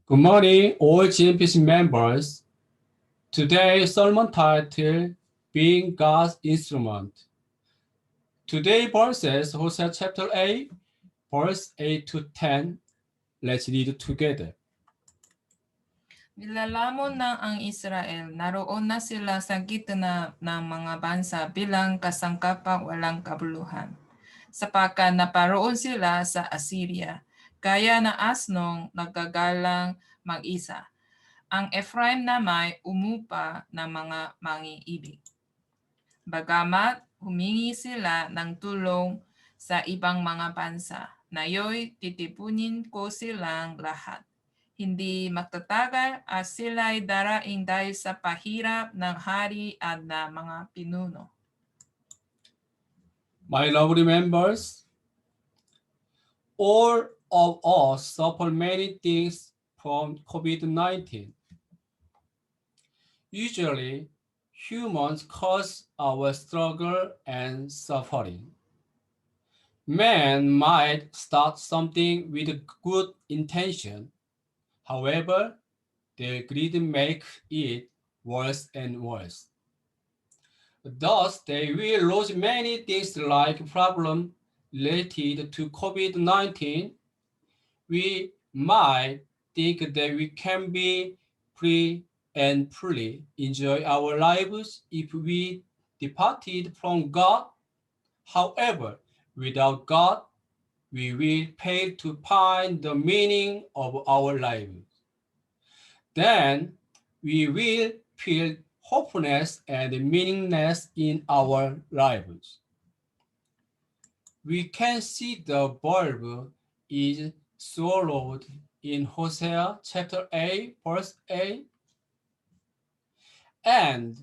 Good morning, all GMPC members. Today's sermon title, Being God's Instrument. Today verses, Hosea chapter 8, verse 8 to 10. Let's read together. Nilalamon na ang Israel, naroon na sila sa gitna ng mga bansa bilang kasangkapang walang kabuluhan. Sapagkat naparoon sila sa Assyria, gaya na asnong nagagalang mag-isa. Ang Ephraim na may umupa ng mga mangiibig. Bagamat humingi sila ng tulong sa ibang mga bansa, nayo'y titipunin ko silang lahat. Hindi magtatagal at sila'y daraing dahil sa pahirap ng hari at ng mga pinuno. My lovely members, all of us suffer many things from COVID-19. Usually, humans cause our struggle and suffering. Man might start something with a good intention. However, their greed makes it worse and worse. Thus, they will lose many things like problems related to COVID-19. We might think that we can be free and fully enjoy our lives if we departed from God. However, without God, we will fail to find the meaning of our lives. Then we will feel hopelessness and meaninglessness in our lives. We can see the verb is swallowed in Hosea chapter 8, verse 8, and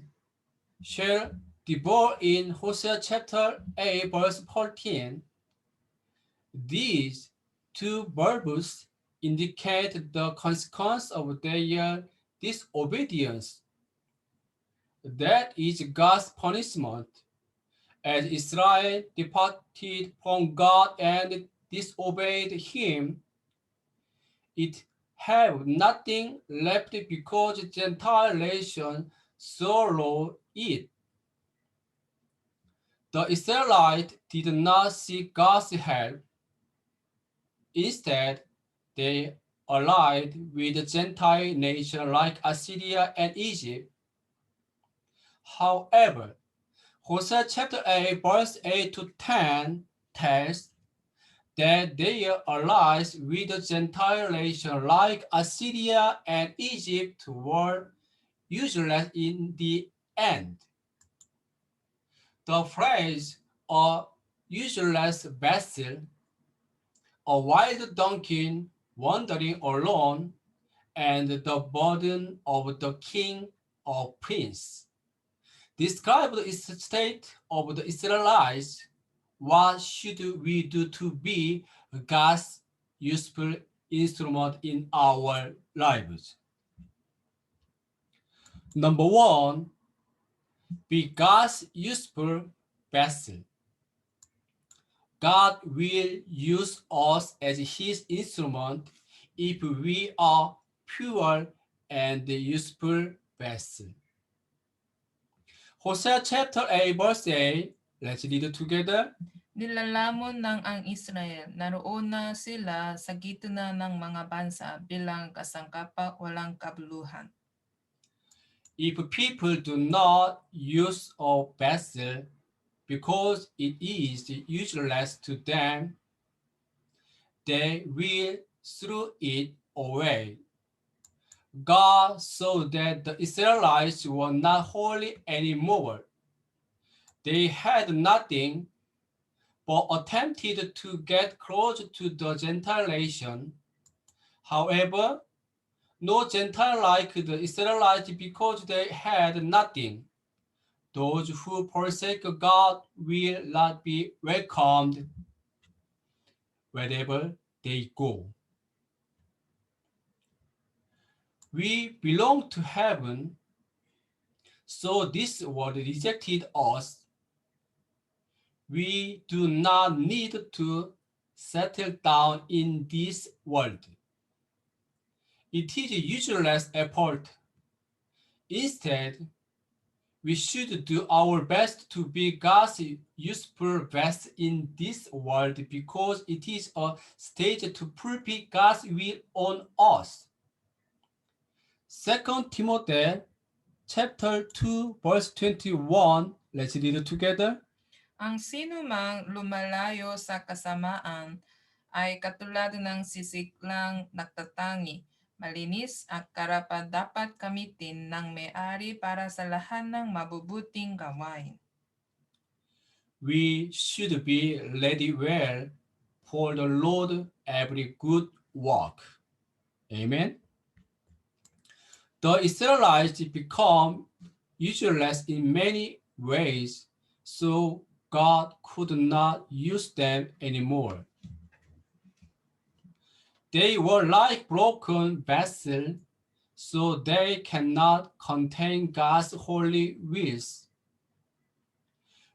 shall devour in Hosea chapter 8, verse 14. These two verbs indicate the consequence of their disobedience. That is God's punishment. As Israel departed from God and disobeyed him, it have nothing left because Gentile nations swallowed it. The Israelites did not seek God's help. Instead, they allied with Gentile nations like Assyria and Egypt. However, Hosea chapter 8, verse 8 to 10 tells that their allies with the Gentile nations like Assyria and Egypt were useless in the end. The phrase, a useless vessel, a wild donkey wandering alone, and the burden of the king or prince, describe the state of the Israelites. What should we do to be God's useful instrument in our lives? Number one, be God's useful vessel. God will use us as his instrument if we are pure and useful vessel. Hosea chapter 8, verse 8. Let's read it together. Nilalamon ng ang Israel, naroon na sila sa gitna ng mga bansa bilang kasangkapang walang kabuluhan. If people do not use a vessel because it is useless to them, they will throw it away. God saw that the Israelites were not holy anymore. They had nothing but attempted to get close to the Gentile nation. However, no Gentile like the Israelites because they had nothing. Those who forsake God will not be welcomed wherever they go. We belong to heaven, so this world rejected us. We do not need to settle down in this world. it is useless effort. Instead, we should do our best to be God's useful vessel in this world because it is a stage to fulfill God's will on us. 2 Timothy chapter 2 verse 21. Let's read it together. Ang sinumang lumalayo sa kasamaan ay katulad ng sisiklang nagtatangi, malinis at karapat-dapat gamitin ng may-ari para sa lahat ng mabubuting gawain. We should be ready well for the Lord every good work. Amen. The Israelites become useless in many ways, so God could not use them anymore. They were like broken vessels, so they cannot contain God's holy wills.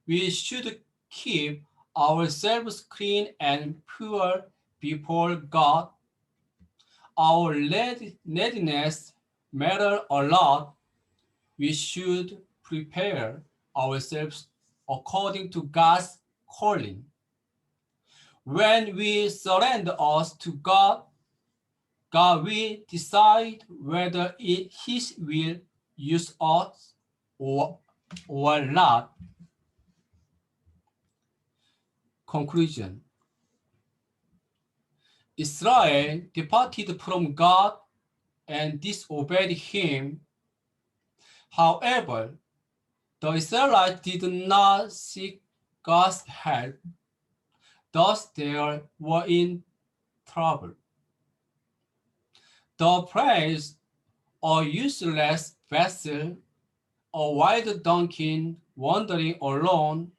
We should keep ourselves clean and pure before God. Our readiness matters a lot. We should prepare ourselves according to God's calling. When we surrender us to God, God will decide whether His will use us or not. Conclusion. Israel departed from God and disobeyed Him. However, the Israelites did not seek God's help, thus they were in trouble. The praise a useless vessel, a wild donkey wandering alone,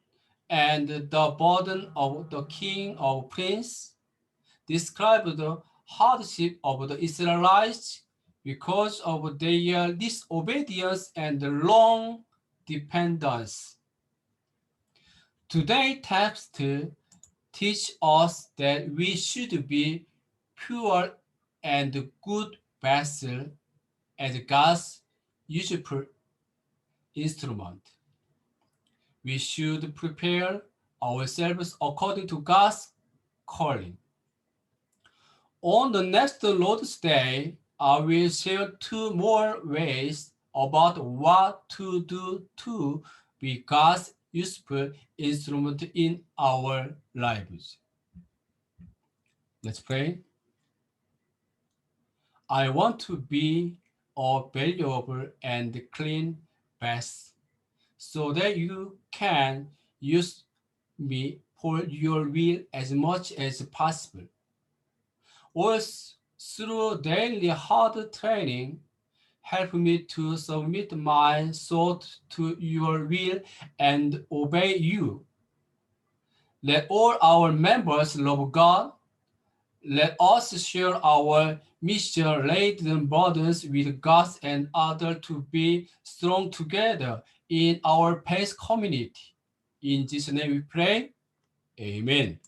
and the burden of the king or prince describe the hardship of the Israelites because of their disobedience and long dependence. Today's text teach us that we should be pure and good vessel as God's useful instrument. We should prepare ourselves according to God's calling. On the next Lord's Day, I will share 2 more ways about what to do to be God's useful instrument in our lives. Let's pray. I want to be a valuable and clean vessel so that you can use me for your will as much as possible. Also, through daily hard training, help me to submit my thought to your will and obey you. Let all our members love God. Let us share our mission-laden burdens with God and others to be strong together in our faith community. In Jesus' name we pray. Amen.